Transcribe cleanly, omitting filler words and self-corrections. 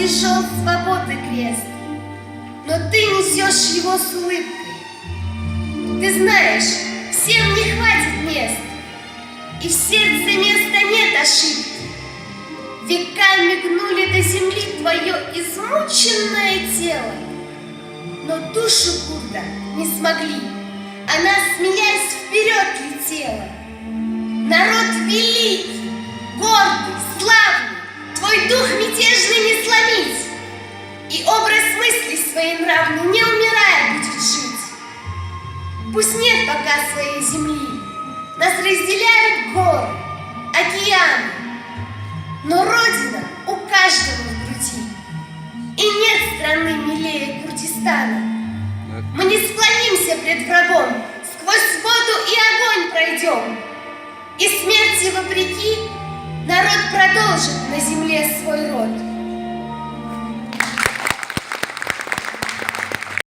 тяжел свободы крест, но ты несешь его с улыбкой. Ты знаешь, всем не хватит мест, и в сердце места нет ошибки. Веками гнули до земли твое измученное тело, но душу Курда не смогли, она, смеясь, вперед летела. Народ великий, гордый, славный, твой дух мятежный не сломить, и образ мыслей своей нравный, не умирая, будет жить. Пусть нет пока своей земли, нас разделяют горы, океаны, но Родина у каждого в груди, и нет страны милее Курдистана. Мы не склонимся пред врагом, сквозь воду и огонь пройдем, и смерти вопреки народ продолжит на земле свой род.